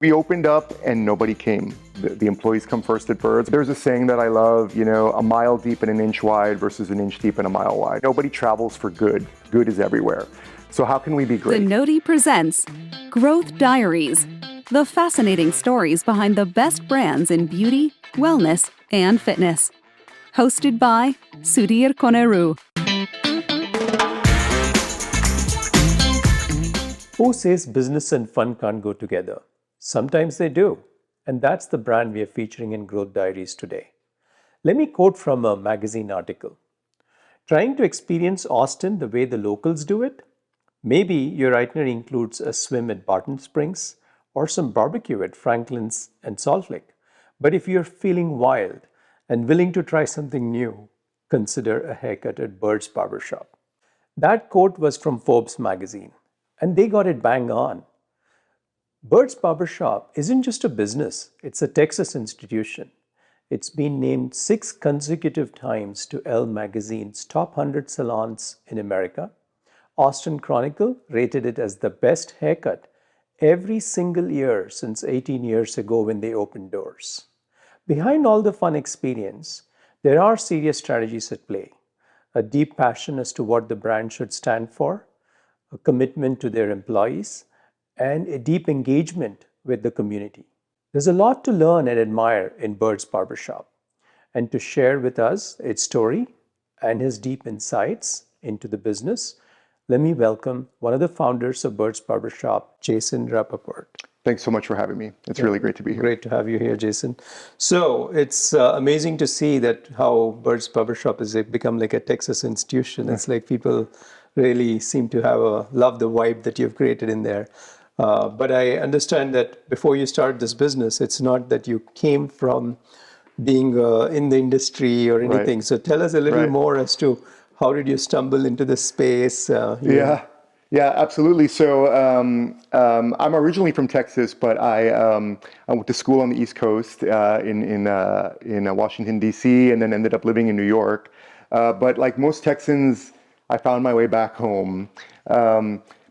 We opened up and nobody came. The employees come first at Birds. There's a saying that I love, a mile deep and an inch wide versus an inch deep and a mile wide. Nobody travels for good. Good is everywhere. So how can we be great? The Noti presents Growth Diaries, the fascinating stories behind the best brands in beauty, wellness, and fitness. Hosted by Sudhir Koneru. Who says business and fun can't go together? Sometimes they do, and that's the brand we are featuring in Growth Diaries today. Let me quote from a magazine article. Trying to experience Austin the way the locals do it? Maybe your itinerary includes a swim at Barton Springs or some barbecue at Franklin's and Salt Lake. But if you're feeling wild and willing to try something new, consider a haircut at Birds Barbershop. That quote was from Forbes magazine, and they got it bang on. Birds Barbershop isn't just a business, it's a Texas institution. It's been named 6 consecutive times to Elle magazine's top 100 salons in America. Austin Chronicle rated it as the best haircut every single year since 18 years ago when they opened doors. Behind all the fun experience, there are serious strategies at play. A deep passion as to what the brand should stand for, a commitment to their employees, and a deep engagement with the community. There's a lot to learn and admire in Birds Barbershop. And to share with us its story and his deep insights into the business, let me welcome one of the founders of Birds Barbershop, Jayson Rapaport. Thanks so much for having me. It's really great to be here. Great to have you here, Jayson. So it's amazing to see that how Birds Barbershop has become like a Texas institution. Yeah. It's like people really seem to love the vibe that you've created in there. But I understand that before you started this business, it's not that you came from being in the industry or anything. Right. So tell us a little more as to how did you stumble into this space? Yeah, absolutely. So I'm originally from Texas, but I went to school on the East Coast in Washington, D.C., and then ended up living in New York. But like most Texans, I found my way back home.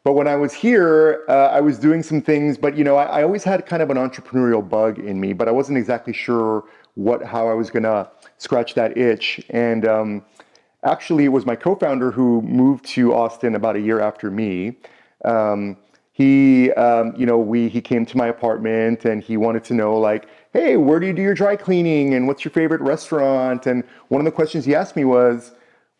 But when I was here, I was doing some things, but I always had kind of an entrepreneurial bug in me, but I wasn't exactly sure how I was gonna scratch that itch. And actually, it was my co-founder who moved to Austin about a year after me. He came to my apartment and he wanted to know, like, hey, where do you do your dry cleaning and what's your favorite restaurant? And one of the questions he asked me was,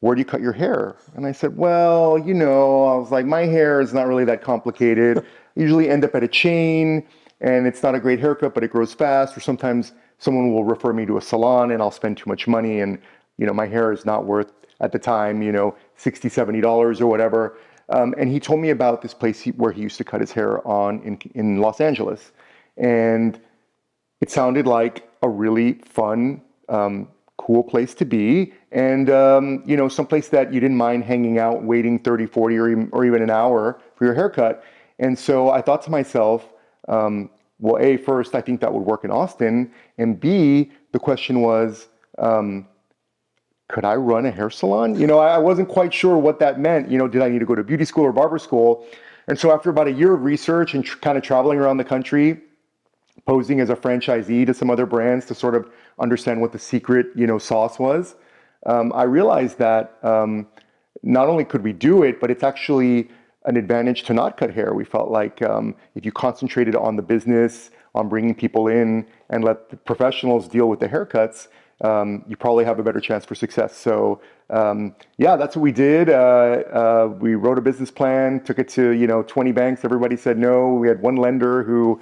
where do you cut your hair? And I said, well, I was like, my hair is not really that complicated. I usually end up at a chain and it's not a great haircut, but it grows fast. Or sometimes someone will refer me to a salon and I'll spend too much money. And, my hair is not worth, at the time, $60, $70 or whatever. And he told me about this place where he used to cut his hair in Los Angeles. And it sounded like a really fun, cool place to be, and someplace that you didn't mind hanging out, waiting 30, 40, or even an hour for your haircut. And so I thought to myself, well, A, first, I think that would work in Austin, and B, the question was, could I run a hair salon? I wasn't quite sure what that meant. Did I need to go to beauty school or barber school? And so after about a year of research and kind of traveling around the country, posing as a franchisee to some other brands to sort of understand what the secret, sauce was, I realized that not only could we do it, but it's actually an advantage to not cut hair. We felt like if you concentrated on the business, on bringing people in and let the professionals deal with the haircuts, you probably have a better chance for success. So that's what we did. We wrote a business plan, took it to 20 banks. Everybody said no. We had one lender who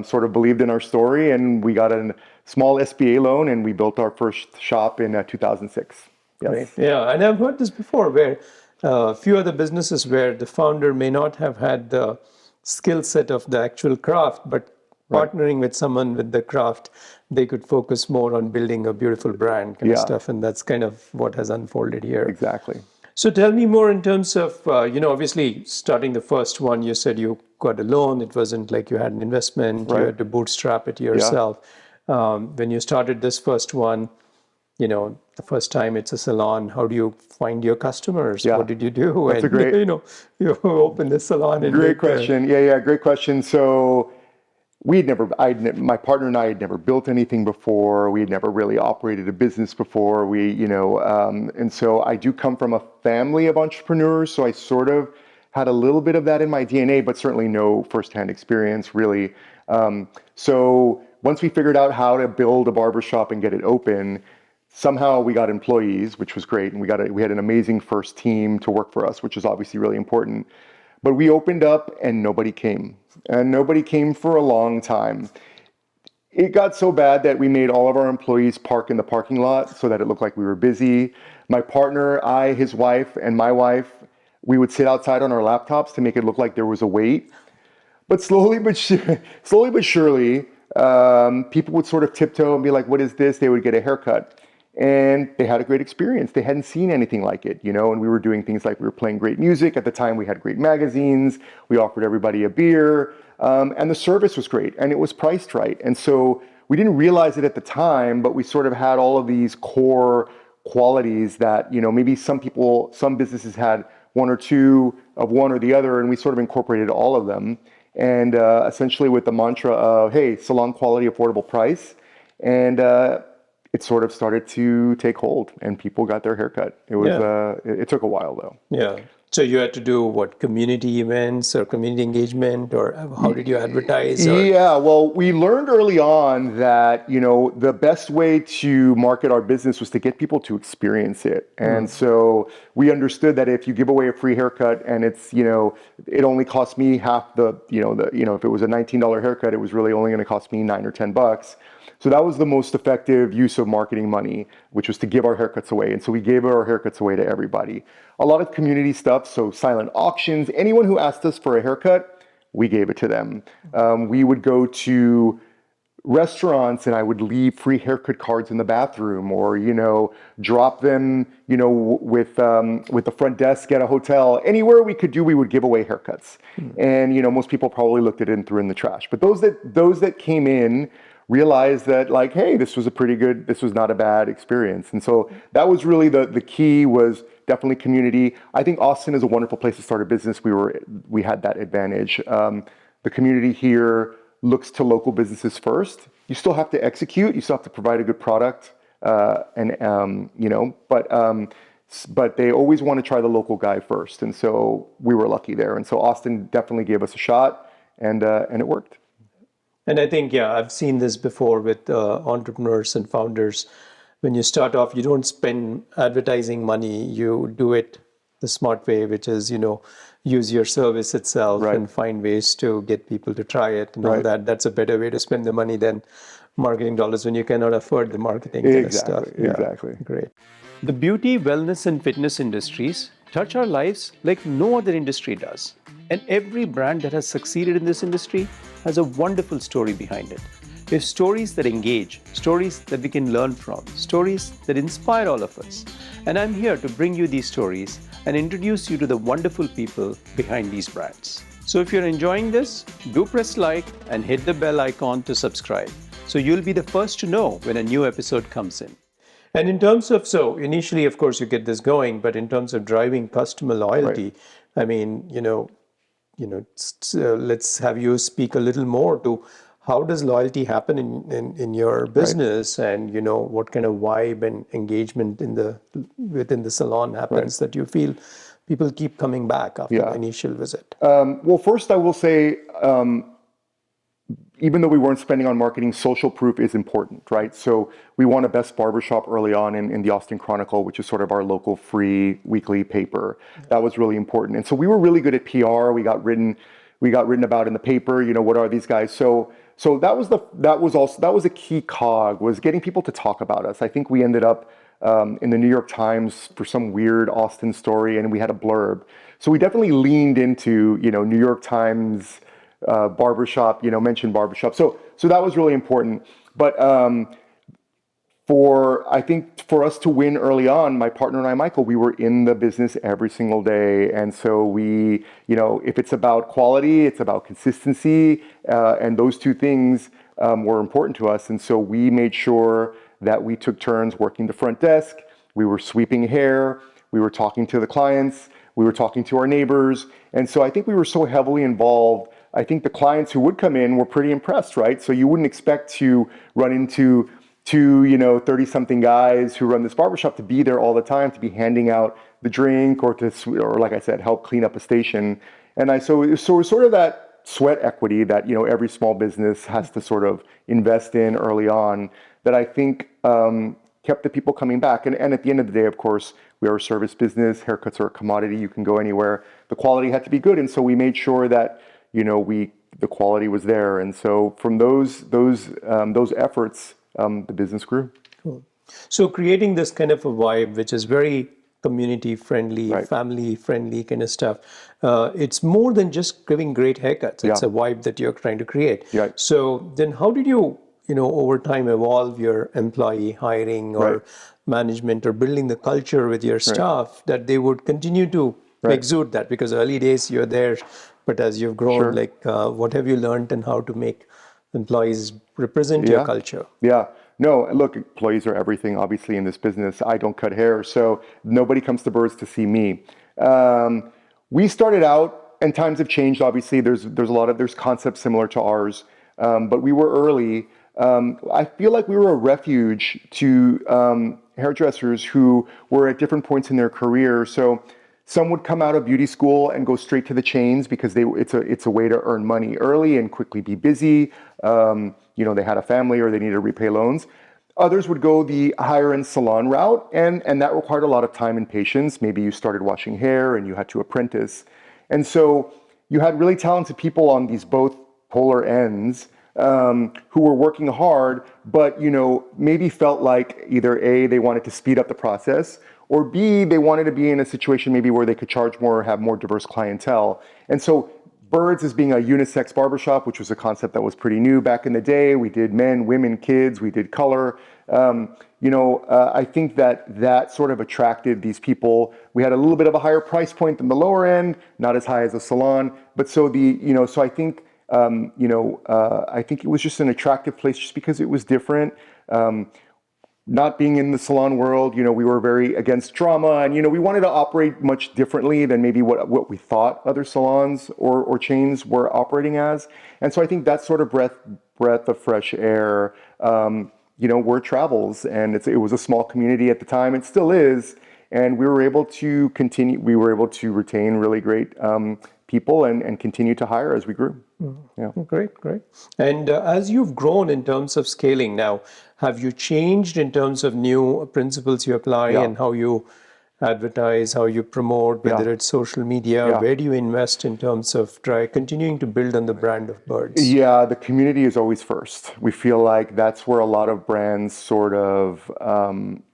sort of believed in our story, and we got a small SBA loan, and we built our first shop in 2006. Yes. Great. Yeah, and I've heard this before, where a few other businesses where the founder may not have had the skill set of the actual craft, but partnering with someone with the craft, they could focus more on building a beautiful brand kind of stuff. And that's kind of what has unfolded here. Exactly. So tell me more in terms of, obviously starting the first one, you said you got a loan. It wasn't like you had an investment. You had to bootstrap it yourself. When you started this first one, the first time it's a salon, how do you find your customers? What did you do? That's a great, you open the salon. Great question. Great question. So my partner and I had never built anything before. We had never really operated a business before. And so I do come from a family of entrepreneurs, so I sort of had a little bit of that in my DNA, but certainly no firsthand experience really. So once we figured out how to build a barbershop and get it open, somehow we got employees, which was great, and we had an amazing first team to work for us, which is obviously really important. But we opened up and nobody came. And nobody came for a long time. It got so bad that we made all of our employees park in the parking lot so that it looked like we were busy. My partner, I, his wife, and my wife, we would sit outside on our laptops to make it look like there was a wait. But slowly but surely, people would sort of tiptoe and be like, what is this? They would get a haircut. And they had a great experience. They hadn't seen anything like it, and we were doing things like we were playing great music. At the time, we had great magazines. We offered everybody a beer, and the service was great, and it was priced right. And so we didn't realize it at the time, but we sort of had all of these core qualities that, maybe some businesses had one or two of one or the other, and we sort of incorporated all of them. And essentially with the mantra of, hey, salon quality, affordable price. And it sort of started to take hold, and people got their haircut. It took a while though. Yeah. So you had to do what, community events or community engagement, or how did you advertise? Yeah, well, we learned early on that, the best way to market our business was to get people to experience it. And so we understood that if you give away a free haircut and it's, it only cost me half if it was a $19 haircut, it was really only going to cost me $9 or $10. So that was the most effective use of marketing money, which was to give our haircuts away. And so we gave our haircuts away to everybody. A lot of community stuff, so silent auctions. Anyone who asked us for a haircut, we gave it to them. We would go to restaurants and I would leave free haircut cards in the bathroom, or, drop them, with the front desk at a hotel. Anywhere we could we would give away haircuts. And, most people probably looked at it and threw it in the trash. But those that came in realized that, like, hey, this was not a bad experience. And so that was really the key, was definitely community. I think Austin is a wonderful place to start a business. We had that advantage. The community here looks to local businesses first. You still have to execute. You still have to provide a good product, but they always want to try the local guy first. And so we were lucky there. And so Austin definitely gave us a shot, and it worked. And I think, I've seen this before with entrepreneurs and founders. When you start off, you don't spend advertising money. You do it the smart way, which is, use your service itself and find ways to get people to try it and all that. That's a better way to spend the money than marketing dollars when you cannot afford the marketing kind of stuff. Exactly. Great. The beauty, wellness, and fitness industries touch our lives like no other industry does. And every brand that has succeeded in this industry has a wonderful story behind it. We have stories that engage, stories that we can learn from, stories that inspire all of us. And I'm here to bring you these stories and introduce you to the wonderful people behind these brands. So if you're enjoying this, do press like and hit the bell icon to subscribe, so you'll be the first to know when a new episode comes in. And in terms of, so initially, of course, you get this going, but in terms of driving customer loyalty, I mean, let's have you speak a little more to how does loyalty happen in your business, and what kind of vibe and engagement within the salon happens that you feel people keep coming back after the initial visit? Well, first I will say, even though we weren't spending on marketing, social proof is important, right? So we won a Best Barbershop early on in the Austin Chronicle, which is sort of our local free weekly paper. That was really important. And so we were really good at PR. We got written about in the paper, what are these guys? So that was a key cog, was getting people to talk about us. I think we ended up in the New York Times for some weird Austin story, and we had a blurb. So we definitely leaned into, New York Times, barbershop, mentioned barbershop. So that was really important. But I think for us to win early on, my partner and I, Michael, we were in the business every single day. And so we, if it's about quality, it's about consistency. And those two things were important to us. And so we made sure that we took turns working the front desk. We were sweeping hair. We were talking to the clients. We were talking to our neighbors. And so I think we were so heavily involved I think the clients who would come in were pretty impressed, right? So you wouldn't expect to run into two, 30-something guys who run this barbershop to be there all the time, to be handing out the drink or like I said, help clean up a station. And so it was sort of that sweat equity that, every small business has to sort of invest in early on that I think kept the people coming back. And at the end of the day, of course, we are a service business. Haircuts are a commodity. You can go anywhere. The quality had to be good. And so we made sure that, the quality was there. And so from those efforts, the business grew. Cool. So creating this kind of a vibe, which is very community friendly, Right. family friendly kind of stuff. It's more than just giving great haircuts. It's a vibe that you're trying to create. Yeah. So then how did you, over time evolve your employee hiring or Right. management or building the culture with your staff that they would continue to exude that? Because early days you're there, but as you've grown, what have you learned and how to make employees represent your culture? Yeah. No, look, employees are everything, obviously, in this business. I don't cut hair, so nobody comes to Birds to see me. We started out, and times have changed, obviously. There's concepts similar to ours, but we were early. I feel like we were a refuge to hairdressers who were at different points in their career. So some would come out of beauty school and go straight to the chains because it's a way to earn money early and quickly be busy. They had a family or they needed to repay loans. Others would go the higher end salon route, and that required a lot of time and patience. Maybe you started washing hair and you had to apprentice. And so you had really talented people on these both polar ends who were working hard, but maybe felt like either A, they wanted to speed up the process, or B, they wanted to be in a situation maybe where they could charge more or have more diverse clientele. And so Birds as being a unisex barbershop, which was a concept that was pretty new back in the day. We did men, women, kids, we did color. I think that sort of attracted these people. We had a little bit of a higher price point than the lower end, not as high as a salon. But so I think, I think it was just an attractive place just because it was different. Not being in the salon world, we were very against drama, and we wanted to operate much differently than maybe what we thought other salons or chains were operating as. And so I think that sort of breath of fresh air, word travels, and it was a small community at the time. It still is, and we were able to continue. We were able to retain really great people and continue to hire as we grew. Yeah. Great. And as you've grown in terms of scaling now, have you changed in terms of new principles you apply and how you advertise, how you promote, whether it's social media? Where do you invest in terms of continuing to build on the brand of Birds? Yeah, the community is always first. We feel like that's where a lot of brands sort of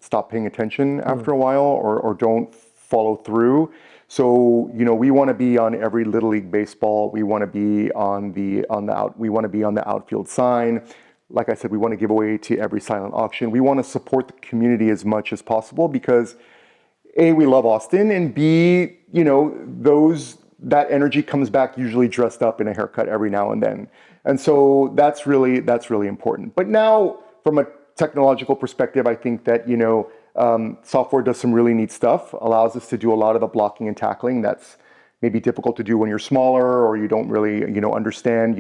stop paying attention after a while or don't follow through. So, we want to be on every Little League baseball. We want to be we want to be on the outfield sign. Like I said, we want to give away to every silent auction. We want to support the community as much as possible because A, we love Austin, and B, that energy comes back usually dressed up in a haircut every now and then. And so that's really important. But now from a technological perspective, I think that, software does some really neat stuff, allows us to do a lot of the blocking and tackling that's maybe difficult to do when you're smaller or you don't really, understand,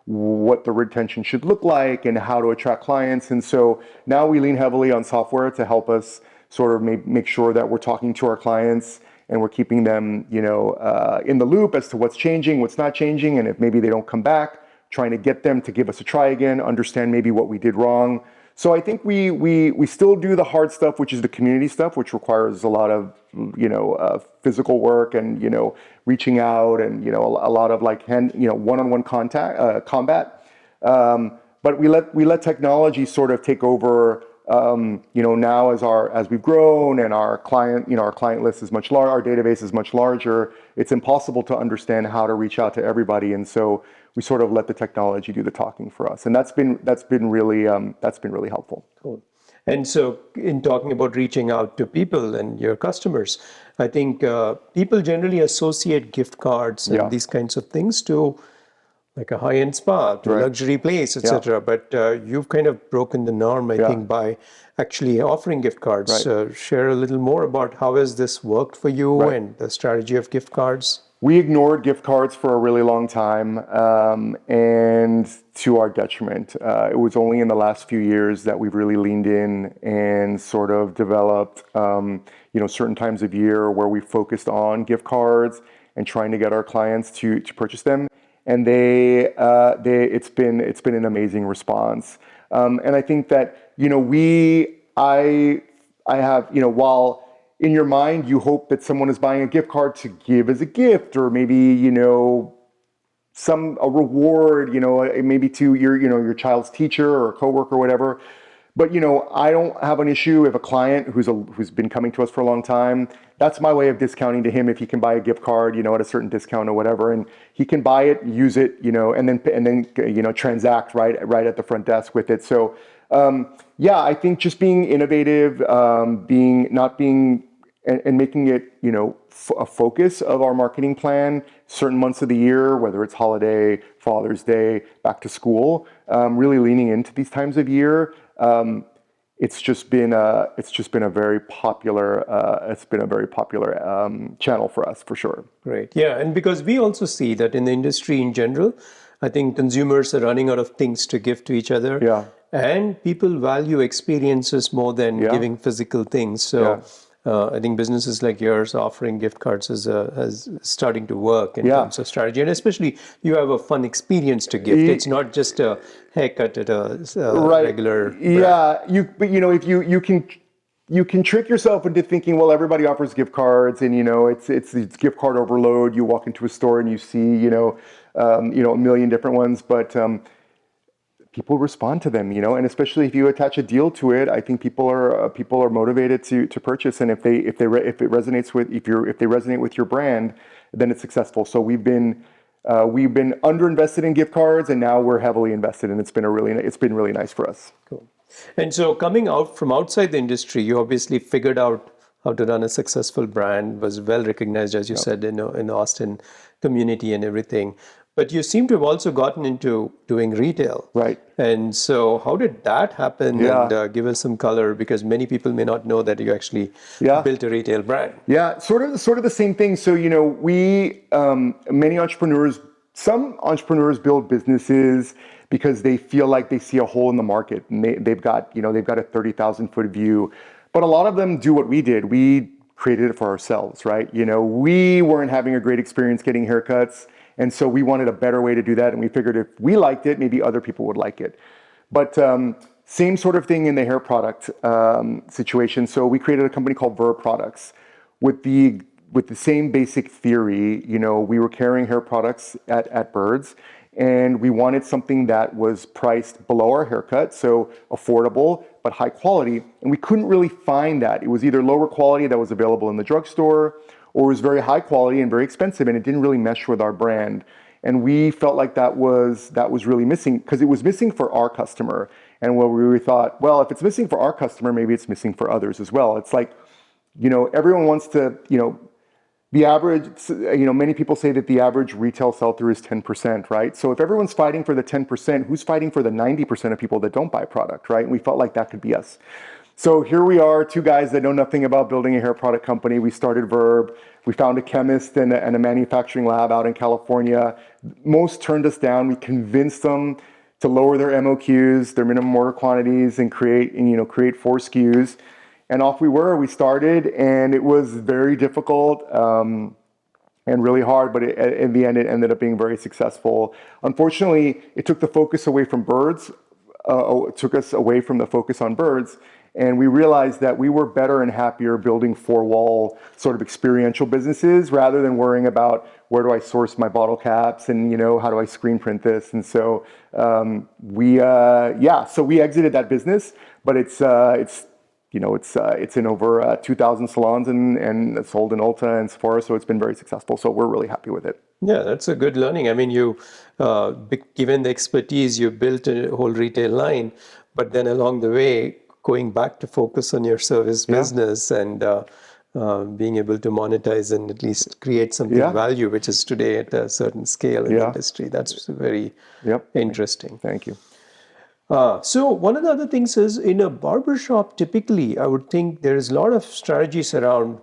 what the retention should look like and how to attract clients. And so now we lean heavily on software to help us sort of make sure that we're talking to our clients and we're keeping them, in the loop as to what's changing, what's not changing. And if maybe they don't come back, trying to get them to give us a try again, understand maybe what we did wrong. So I think we still do the hard stuff, which is the community stuff, which requires a lot of physical work and reaching out and a lot of like one-on-one combat. But we let technology sort of take over. Now as we've grown and our client list is much larger, our database is much larger. It's impossible to understand how to reach out to everybody, and so we sort of let the technology do the talking for us, and that's been really helpful. Cool. And so, in talking about reaching out to people and your customers, I think people generally associate gift cards and these kinds of things to like a high-end spa, to a luxury place, etc. But you've kind of broken the norm, I think, by actually offering gift cards. Share a little more about how has this worked for you and the strategy of gift cards. We ignored gift cards for a really long time, and to our detriment. It was only in the last few years that we've really leaned in and sort of developed, certain times of year where we focused on gift cards and trying to get our clients to purchase them. And it's been an amazing response. And I think that, I have, while in your mind you hope that someone is buying a gift card to give as a gift, or maybe, a reward, maybe to your child's teacher or coworker or whatever. But I don't have an issue if a client who's been coming to us for a long time. That's my way of discounting to him if he can buy a gift card, at a certain discount or whatever, and he can buy it, use it, and then transact right at the front desk with it. So I think just being innovative, and making it, a focus of our marketing plan, certain months of the year, whether it's holiday, Father's Day, back to school, really leaning into these times of year. It's just been a very popular channel for us, for sure. Great. Yeah, and because we also see that in the industry in general, I think consumers are running out of things to give to each other. Yeah. And people value experiences more than giving physical things. So I think businesses like yours offering gift cards is starting to work in terms of strategy. And especially you have a fun experience to gift. It's not just a haircut at a regular brand. Yeah, if you can trick yourself into thinking, well, everybody offers gift cards, and it's gift card overload. You walk into a store and you see a million different ones, but people respond to them, and especially if you attach a deal to it, I think people are motivated to purchase, and if they resonate with your brand, then it's successful. So we've been underinvested in gift cards, and now we're heavily invested, and it's been really nice for us. Cool. And so coming out from outside the industry, you obviously figured out how to run a successful brand, was well recognized, as you said, in the Austin community and everything. But you seem to have also gotten into doing retail. Right. And so how did that happen? And give us some color, because many people may not know that you actually built a retail brand. Yeah, sort of the same thing. So, some entrepreneurs build businesses because they feel like they see a hole in the market, and they've got a 30,000-foot view. But a lot of them do what we did. We created it for ourselves, right? We weren't having a great experience getting haircuts. And so we wanted a better way to do that. And we figured if we liked it, maybe other people would like it. But same sort of thing in the hair product situation. So we created a company called Verb Products with the same basic theory. We were carrying hair products at Birds, and we wanted something that was priced below our haircut, so affordable, but high quality. And we couldn't really find that. It was either lower quality that was available in the drugstore, or it was very high quality and very expensive, and it didn't really mesh with our brand. And we felt like that was really missing, because it was missing for our customer. And we thought, well, if it's missing for our customer, maybe it's missing for others as well. It's like, everyone wants to, the average, many people say that the average retail sell-through is 10%, right? So if everyone's fighting for the 10%, who's fighting for the 90% of people that don't buy product, right? And we felt like that could be us. So here we are, two guys that know nothing about building a hair product company. We started Verb. We found a chemist and a manufacturing lab out in California. Most turned us down. We convinced them to lower their MOQs, their minimum order quantities, and create 4 SKUs. And off we were. We started, and it was very difficult and really hard, but in the end, it ended up being very successful. Unfortunately, it took the focus away from Birds. Took us away from the focus on Birds. And we realized that we were better and happier building 4-wall sort of experiential businesses, rather than worrying about where do I source my bottle caps and, how do I screen print this? And so we exited that business, but it's in over 2,000 salons and it's sold in Ulta and Sephora, so it's been very successful. So we're really happy with it. Yeah, that's a good learning. I mean, you, given the expertise, you built a whole retail line, but then along the way, going back to focus on your service business and being able to monetize and at least create something value, which is today at a certain scale in the industry. That's very interesting. Thank you. So one of the other things is, in a barbershop, typically, I would think there is a lot of strategies around,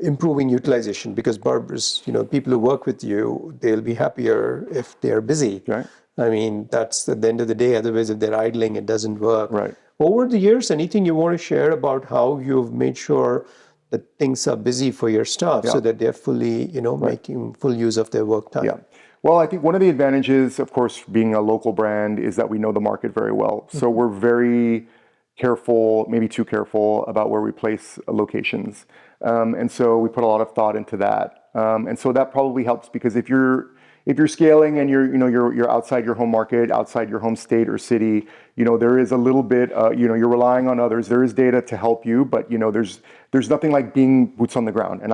improving utilization, because barbers, people who work with you, they'll be happier if they're busy. Right. I mean, that's at the end of the day. Otherwise, if they're idling, it doesn't work. Right. Over the years, anything you want to share about how you've made sure that things are busy for your staff so that they're fully, making full use of their work time? Yeah. Well, I think one of the advantages, of course, being a local brand is that we know the market very well. So we're very careful, maybe too careful, about where we place locations. And so we put a lot of thought into that. And so that probably helps, because if you're scaling and you're outside your home market, outside your home state or city, there is a little bit, you're relying on others. There is data to help you, but there's nothing like being boots on the ground. And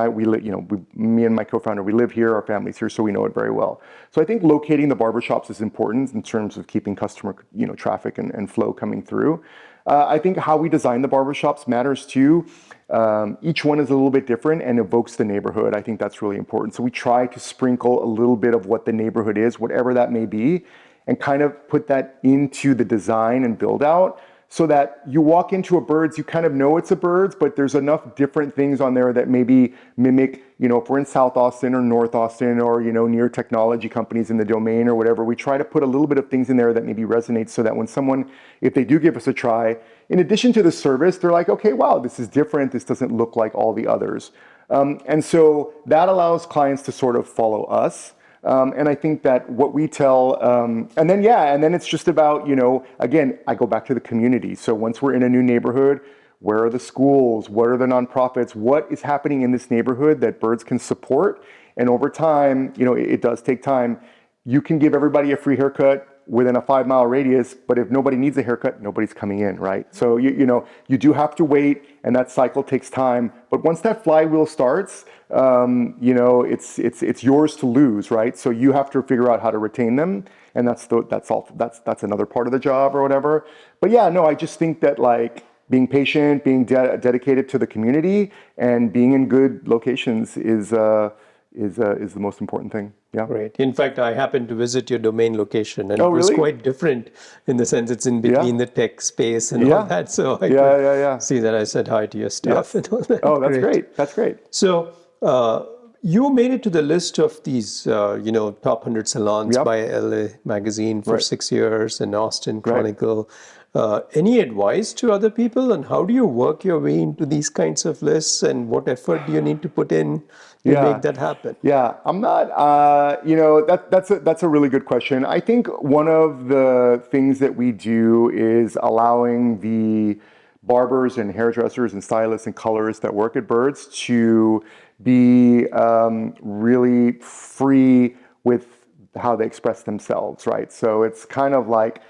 me and my co-founder, we live here, our family's here, so we know it very well. So I think locating the barbershops is important in terms of keeping customer, traffic and flow coming through. I think how we design the barbershops matters too. Each one is a little bit different and evokes the neighborhood. I think that's really important. So we try to sprinkle a little bit of what the neighborhood is, whatever that may be, and kind of put that into the design and build out, so that you walk into a Birds, you kind of know it's a Birds, but there's enough different things on there that maybe mimic, if we're in South Austin or North Austin or, near technology companies in the domain or whatever, we try to put a little bit of things in there that maybe resonates, so that when someone, if they do give us a try, in addition to the service, they're like, okay, wow, this is different. This doesn't look like all the others. And so that allows clients to sort of follow us. And I think that what we tell, and then it's just about, again, I go back to the community. So once we're in a new neighborhood, where are the schools? What are the nonprofits? What is happening in this neighborhood that Birds can support? And over time, it does take time. You can give everybody a free haircut within a 5-mile radius, but if nobody needs a haircut, nobody's coming in, right? So you do have to wait, and that cycle takes time. But once that flywheel starts, it's yours to lose, right? So you have to figure out how to retain them, and that's another part of the job or whatever. But yeah, no, I just think that like being patient, being dedicated to the community, and being in good locations is the most important thing. Yeah. Great. In fact, I happened to visit your domain location, and it was quite different in the sense it's in between the tech space and all that. So I could see that. I said hi to your staff and all that. Oh, that's great. That's great. So you made it to the list of these, top 100 salons by Elle magazine for 6 years, and Austin Chronicle. Any advice to other people, and how do you work your way into these kinds of lists, and what effort do you need to put in to make that happen? Yeah, I'm not, that's a really good question. I think one of the things that we do is allowing the barbers and hairdressers and stylists and colorists that work at Birds to be really free with how they express themselves, right? So it's kind of like,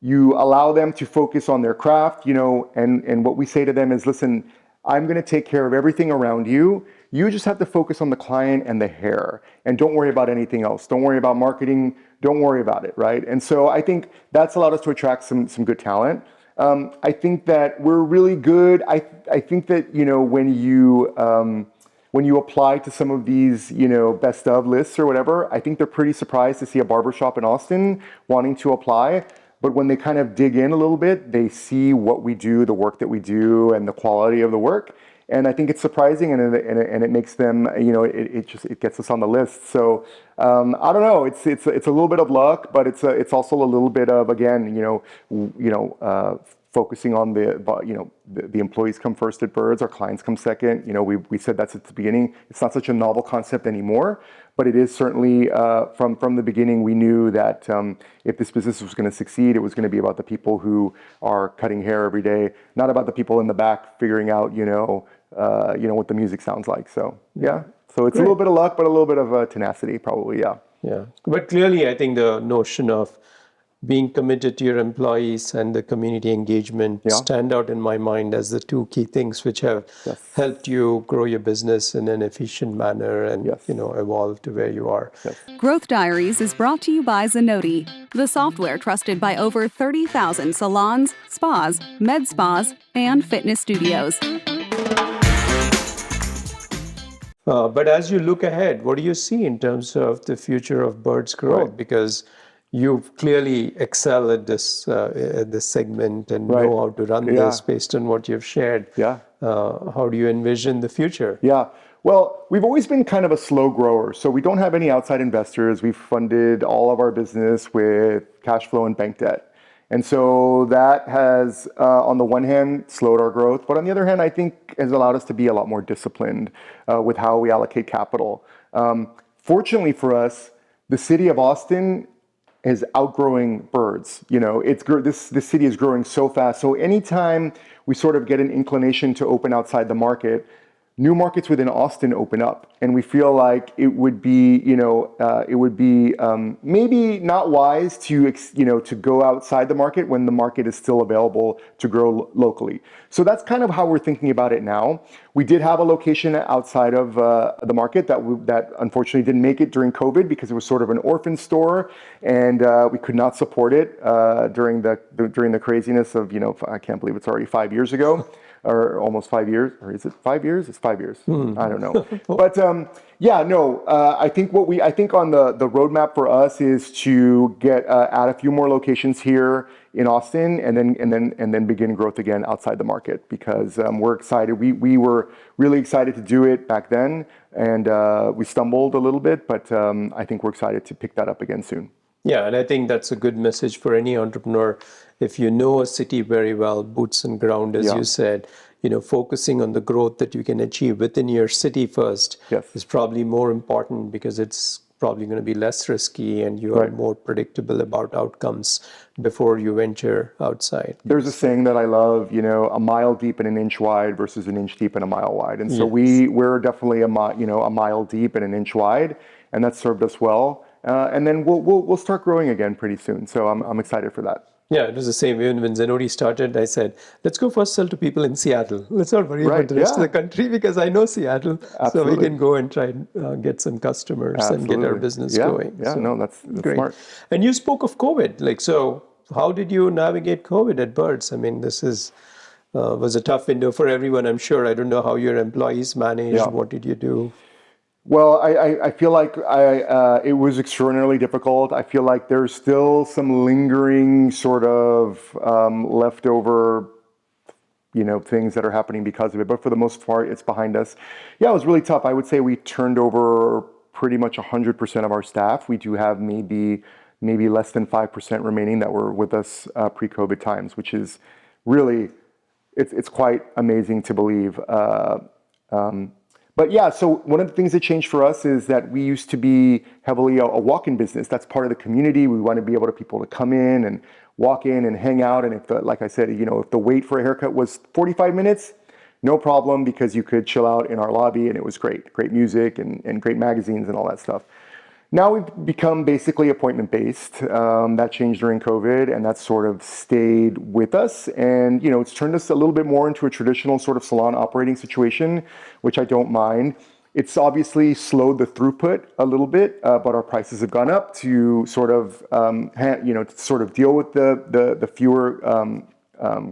you allow them to focus on their craft, and what we say to them is, listen, I'm going to take care of everything around you. You just have to focus on the client and the hair, and don't worry about anything else. Don't worry about marketing. Don't worry about it, right? And so I think that's allowed us to attract some good talent. I think that we're really good. I think that, when you apply to some of these, best of lists or whatever, I think they're pretty surprised to see a barbershop in Austin wanting to apply. But when they kind of dig in a little bit, they see what we do, the work that we do, and the quality of the work. And I think it's surprising, and it makes them, it gets us on the list. So I don't know, it's a little bit of luck, but it's also a little bit of, again, focusing on the employees come first at Birds, our clients come second. We said that's at the beginning. It's not such a novel concept anymore, but it is certainly from the beginning. We knew that if this business was going to succeed, it was going to be about the people who are cutting hair every day, not about the people in the back figuring out what the music sounds like. So yeah, so it's a little bit of luck, but a little bit of tenacity, probably. Yeah. But clearly, I think the notion of being committed to your employees and the community engagement stand out in my mind as the two key things which have helped you grow your business in an efficient manner and evolve to where you are. Growth Diaries is brought to you by Zenoti, the software trusted by over 30,000 salons, spas, med spas, and fitness studios. But as you look ahead, what do you see in terms of the future of Birds growth? Right. Because you clearly excel at this segment and know how to run this based on what you've shared. Yeah. How do you envision the future? Yeah. Well, we've always been kind of a slow grower, so we don't have any outside investors. We've funded all of our business with cash flow and bank debt. And so that has, on the one hand, slowed our growth, but on the other hand, I think has allowed us to be a lot more disciplined with how we allocate capital. Fortunately for us, the city of Austin is outgrowing Birds. This city is growing so fast. So anytime we sort of get an inclination to open outside the market, new markets within Austin open up, and we feel like it would be, maybe not wise to, to go outside the market when the market is still available to grow locally. So that's kind of how we're thinking about it now. We did have a location outside of the market that unfortunately didn't make it during COVID because it was sort of an orphan store, and we could not support it during the craziness of, I can't believe it's already 5 years ago. Or almost 5 years, or is it 5 years? It's 5 years. I don't know. But I think I think on the roadmap for us is to add a few more locations here in Austin, and then begin growth again outside the market, because we're excited. We were really excited to do it back then, and we stumbled a little bit, but I think we're excited to pick that up again soon. Yeah, and I think that's a good message for any entrepreneur. If you know a city very well, boots on ground, as you said, focusing on the growth that you can achieve within your city first is probably more important, because it's probably going to be less risky and you are more predictable about outcomes before you venture outside. There's a saying that I love, a mile deep and an inch wide versus an inch deep and a mile wide. And so we're definitely a mile deep and an inch wide, and that's served us well. And then we'll start growing again pretty soon. So I'm excited for that. Yeah, it was the same. Even when Zenoti started, I said, let's go first sell to people in Seattle. Let's not worry about the rest of the country, because I know Seattle. So we can go and try and get some customers and get our business going. Yeah, so, that's great. Smart. And you spoke of COVID. So how did you navigate COVID at Birds? I mean, this was a tough window for everyone, I'm sure. I don't know how your employees managed. Yeah. What did you do? Well, I feel like it was extraordinarily difficult. I feel like there's still some lingering sort of leftover, things that are happening because of it. But for the most part, it's behind us. Yeah, it was really tough. I would say we turned over pretty much 100% of our staff. We do have maybe less than 5% remaining that were with us pre-COVID times, which is really, it's quite amazing to believe. But yeah, so one of the things that changed for us is that we used to be heavily a walk-in business. That's part of the community. We want to be able to people to come in and walk in and hang out. And like I said, if the wait for a haircut was 45 minutes, no problem, because you could chill out in our lobby, and it was great music and great magazines and all that stuff. Now we've become basically appointment-based. That changed during COVID, and that's sort of stayed with us. And, it's turned us a little bit more into a traditional sort of salon operating situation, which I don't mind. It's obviously slowed the throughput a little bit, but our prices have gone up to sort of, deal with the fewer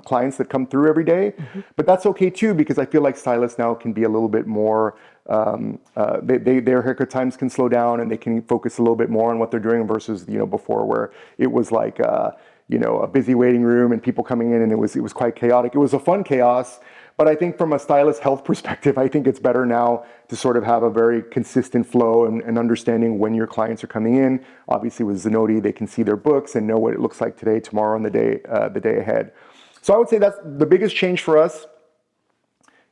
clients that come through every day. Mm-hmm. But that's okay too, because I feel like stylists now can be a little bit more, their haircut times can slow down, and they can focus a little bit more on what they're doing versus, before, where it was like, a busy waiting room and people coming in, and it was quite chaotic. It was a fun chaos. But I think from a stylist health perspective, I think it's better now to sort of have a very consistent flow and understanding when your clients are coming in. Obviously with Zenoti, they can see their books and know what it looks like today, tomorrow, and the day ahead. So I would say that's the biggest change for us,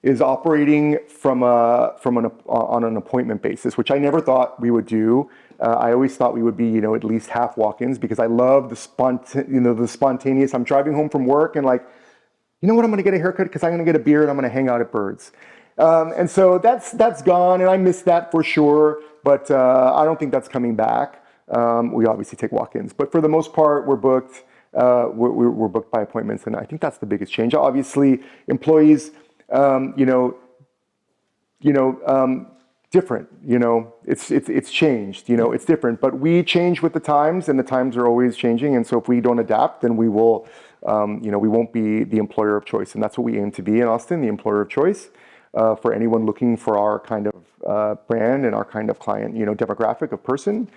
is operating on an appointment basis, which I never thought we would do. I always thought we would be, at least half walk-ins, because I love the spontaneous. I'm driving home from work and like, I'm going to get a haircut because I'm going to get a beard. I'm going to hang out at Birds. And so that's gone, and I miss that for sure. But I don't think that's coming back. We obviously take walk-ins, but for the most part, we're booked. We're booked by appointments, and I think that's the biggest change. Obviously, employees, different. It's changed. It's different. But we change with the times, and the times are always changing. And so if we don't adapt, then we will. We won't be the employer of choice, and that's what we aim to be in Austin, the employer of choice for anyone looking for our kind of brand and our kind of client, demographic of person.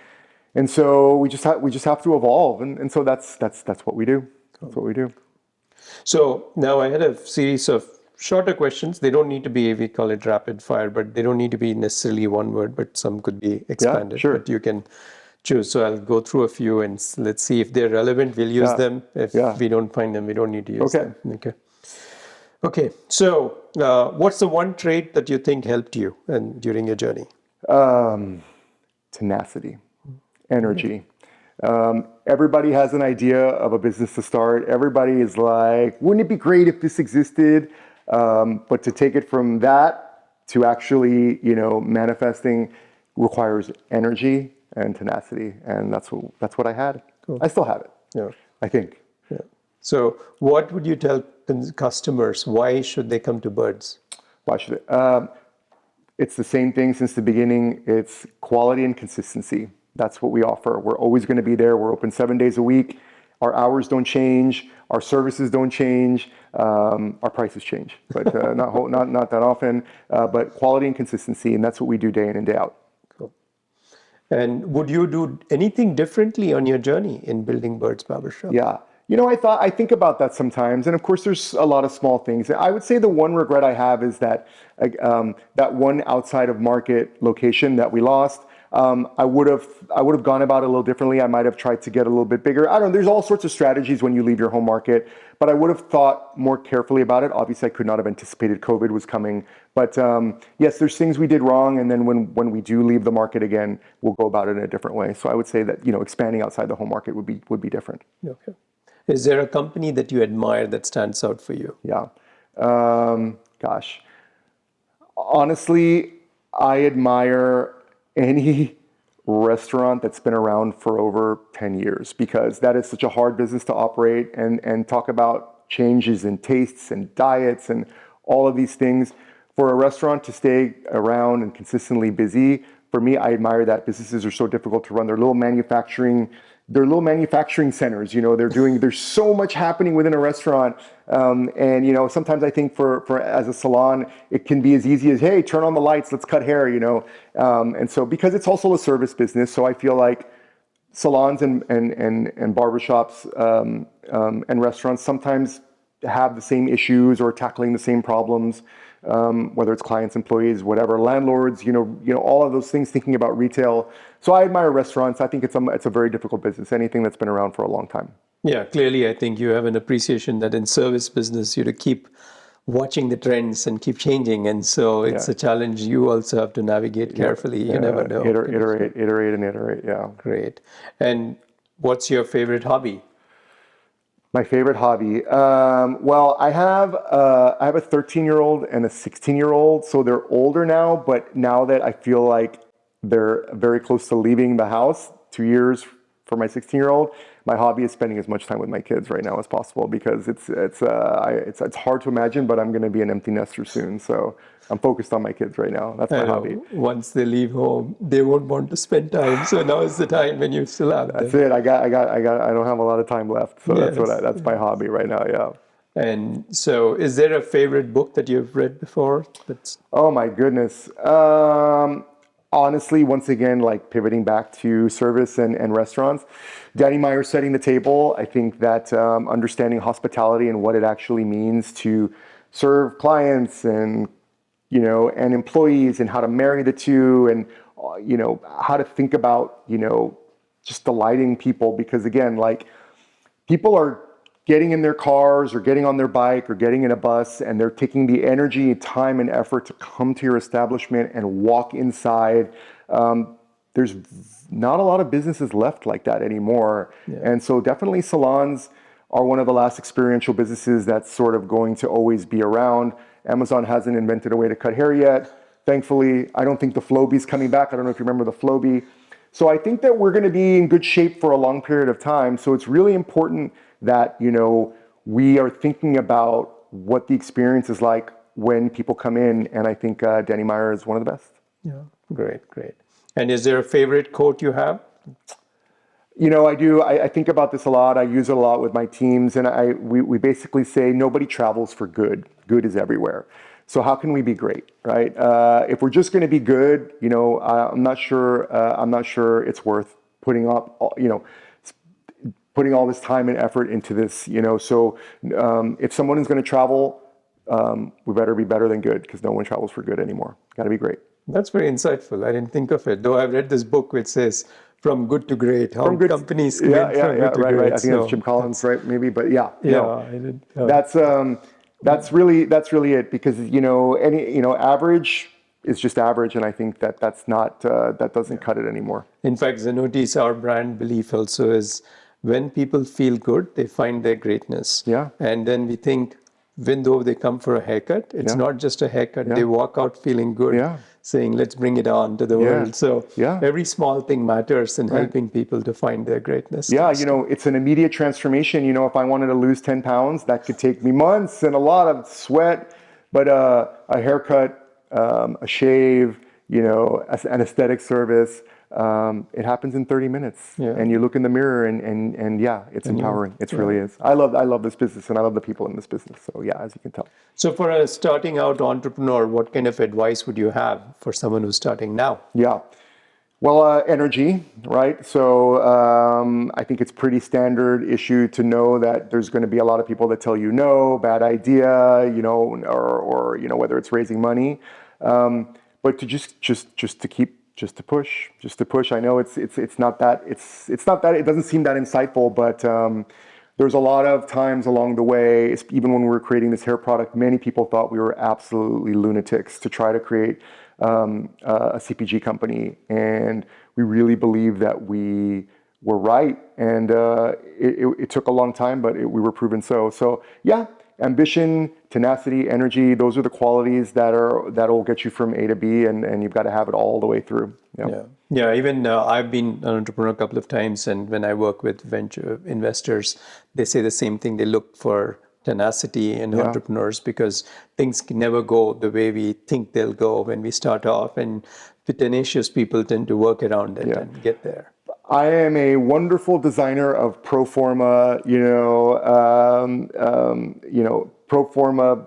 And so we just have to evolve, and so that's what we do. That's what we do. So now I had a series of shorter questions. They don't need to be, we call it rapid fire, but they don't need to be necessarily one word, but some could be expanded. sure. But you can choose. So I'll go through a few and let's see if they're relevant. We'll use them. If we don't find them, we don't need to use them. Okay. Okay. So what's the one trait that you think helped you during your journey? Tenacity, energy. Everybody has an idea of a business to start. Everybody is like, wouldn't it be great if this existed? But to take it from that to actually, manifesting requires energy and tenacity. And that's what I had. Cool. I still have it. Yeah. I think. Yeah. So what would you tell customers? Why should they come to Birds? Why should they? It's the same thing since the beginning. It's quality and consistency. That's what we offer. We're always going to be there. We're open 7 days a week. Our hours don't change. Our services don't change. Our prices change, but not that often. But quality and consistency, and that's what we do day in and day out. Cool. And would you do anything differently on your journey in building Birds Barbershop? Yeah. I think about that sometimes, and of course, there's a lot of small things. I would say the one regret I have is that that one outside of market location that we lost. I would have gone about it a little differently. I might have tried to get a little bit bigger. I don't know. There's all sorts of strategies when you leave your home market, but I would have thought more carefully about it. Obviously, I could not have anticipated COVID was coming. But yes, there's things we did wrong, and then when we do leave the market again, we'll go about it in a different way. So I would say that expanding outside the home market would be different. Okay. Is there a company that you admire that stands out for you? Yeah. Gosh. Honestly, I admire any restaurant that's been around for over 10 years because that is such a hard business to operate and talk about changes in tastes and diets and all of these things. For a restaurant to stay around and consistently busy, for me, I admire that. Businesses are so difficult to run. They're little manufacturing centers. There's so much happening within a restaurant. And sometimes I think for as a salon, it can be as easy as, hey, turn on the lights, let's cut hair, And so because it's also a service business, so I feel like salons and barbershops and restaurants sometimes have the same issues or tackling the same problems. Whether it's clients, employees, whatever, landlords, all of those things, thinking about retail. So I admire restaurants. I think it's a very difficult business, anything that's been around for a long time. Yeah, clearly, I think you have an appreciation that in service business, you have to keep watching the trends and keep changing. And so it's a challenge you also have to navigate carefully. You never know. Iterate. Yeah. Great. And what's your favorite hobby? My favorite hobby. Well, I have a 13-year-old and a 16-year-old, so they're older now. But now that I feel like they're very close to leaving the house, 2 years for my 16-year-old, my hobby is spending as much time with my kids right now as possible because it's hard to imagine, but I'm going to be an empty nester soon. So I'm focused on my kids right now. That's my hobby. Once they leave home, they won't want to spend time. So now is the time when you still have them. That's it. I don't have a lot of time left. So that's my hobby right now. Yeah. And so is there a favorite book that you've read before? Oh my goodness. Honestly, once again, like pivoting back to service and restaurants, Danny Meyer's Setting the Table. I think that understanding hospitality and what it actually means to serve clients and employees and how to marry the two and how to think about just delighting people, because again, like people are getting in their cars or getting on their bike or getting in a bus and they're taking the energy, time, and effort to come to your establishment and walk inside. There's not a lot of businesses left like that anymore. Yeah. And so definitely salons are one of the last experiential businesses that's sort of going to always be around. Amazon hasn't invented a way to cut hair yet. Thankfully, I don't think the Flowbee's coming back. I don't know if you remember the Flowbee. So I think that we're going to be in good shape for a long period of time. So it's really important that, we are thinking about what the experience is like when people come in. And I think Danny Meyer is one of the best. Yeah, great. And is there a favorite quote you have? I do. I think about this a lot. I use it a lot with my teams. And we basically say nobody travels for good. Good is everywhere. So how can we be great, right? If we're just going to be good, I'm not sure it's worth putting up, putting all this time and effort into this, So if someone is going to travel we better be better than good because no one travels for good anymore. Got to be great. That's very insightful. I didn't think of it, though I've read this book which says from good to great, how companies went from good to great. Right. I think that's Jim Collins, right? Maybe, but yeah. I did. That's really it, because average is just average, and I think that's not that doesn't cut it anymore. In fact, Zenotis, our brand belief also is when people feel good, they find their greatness. Yeah. And then we think, even though they come for a haircut, it's not just a haircut. They walk out feeling good, saying, let's bring it on to the world. So every small thing matters in helping people to find their greatness. Yeah, it's an immediate transformation. If I wanted to lose 10 pounds, that could take me months and a lot of sweat. But a haircut, a shave, an aesthetic service, it happens in 30 minutes. And you look in the mirror and it's empowering. It really is. I love this business, and I love the people in this business. So yeah, as you can tell. So for a starting out entrepreneur, what kind of advice would you have for someone who's starting now? Yeah. Well, energy, right? So I think it's pretty standard issue to know that there's going to be a lot of people that tell you no, bad idea, or whether it's raising money, but to just to push. I know it's not that it doesn't seem that insightful, but there's a lot of times along the way, even when we were creating this hair product, many people thought we were absolutely lunatics to try to create a CPG company, and we really believe that we were right, and it took a long time, but we were proven so. So yeah, ambition, tenacity, energy, those are the qualities that'll get you from A to B, and you've got to have it all the way through. Yeah. Even I've been an entrepreneur a couple of times, and when I work with venture investors, they say the same thing. They look for tenacity in entrepreneurs, because things can never go the way we think they'll go when we start off, and the tenacious people tend to work around it and get there. I am a wonderful designer of pro forma, pro forma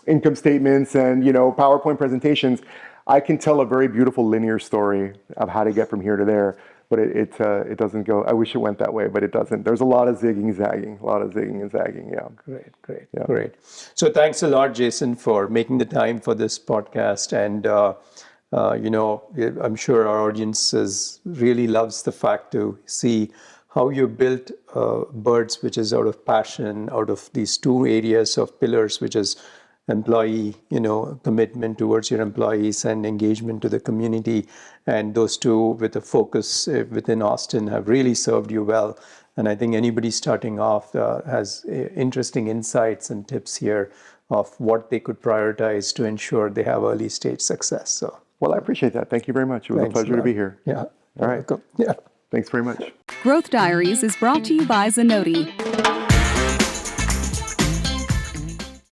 income statements and PowerPoint presentations. I can tell a very beautiful linear story of how to get from here to there, but it doesn't go. I wish it went that way, but it doesn't. There's a lot of zigging and zagging. Yeah. Great. So thanks a lot, Jayson, for making the time for this podcast. And I'm sure our audience really loves the fact to see how you built Birds, which is out of passion, out of these two areas of pillars, which is employee, commitment towards your employees and engagement to the community. And those two, with a focus within Austin, have really served you well. And I think anybody starting off has interesting insights and tips here of what they could prioritize to ensure they have early stage success. So, well, I appreciate that. Thank you very much. It was a pleasure to be here. Yeah. All right. Yeah. Thanks very much. Growth Diaries is brought to you by Zenoti.